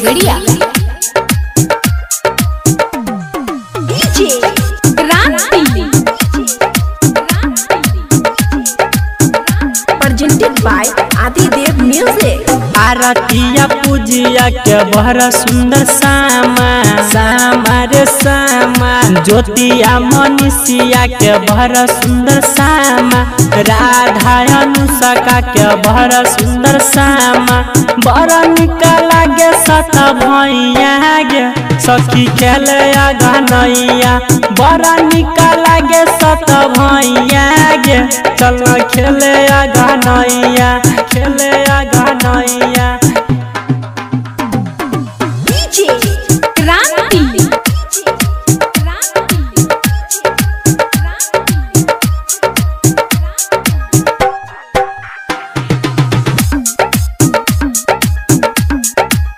Khagaria. Presented by Adidev Music। आरतिया पूजिया के बहरा सुंदर सामा सामा रे सामा, ज्योतिया मनीषिया के बहरा सुंदर सामा, राधा अनुष्का के बहरा सुंदर सामा, बड़ा निकला गे सत भैया गे सखी खेले गनैया, बड़ा निकला गे सत भैया गे चल खेले गनैया खेले गनैया।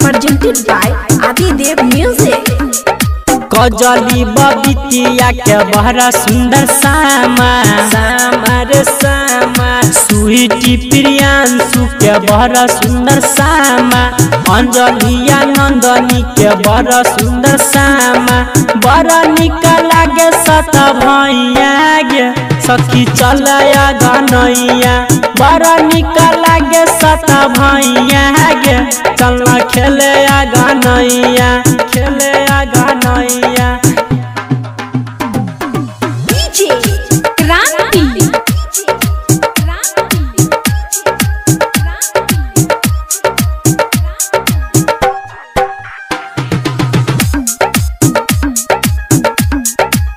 Presented by Adidev Music। कजली बबितिया के बहरा सुंदर सामा सामा रे सामा, स्वीटी प्रियांशु के बहरा सुंदर सामा, अंजलिया नंदनी के बड़ा सुंदर सामा, बड़ा निकला गे सत भैया गे सखी चलया गनैया, बड़ा निकला गे सत भैया गे चल खेले गनैया खेले गनैया।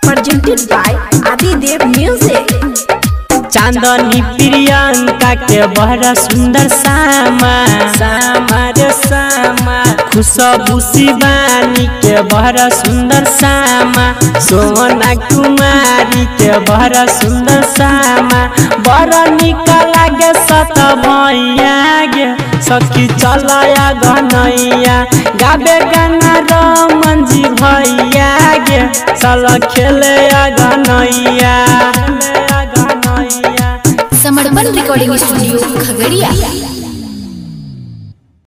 Presented by Adidev Music। चांदनी प्रियंका के बड़ा सुंदर सामा सामा रे सामा, खुशबू शिवानी के बड़ा सुंदर सामा, सोना कुमारी के बड़ा सुंदर सामा, बड़ा निकला गे सत भैया गे सखी चलया गनैया, गाबे गाना रमन जी भैया गे चल खेले गनैया। समर्पण रिकॉर्डिंग स्टूडियो खगड़िया।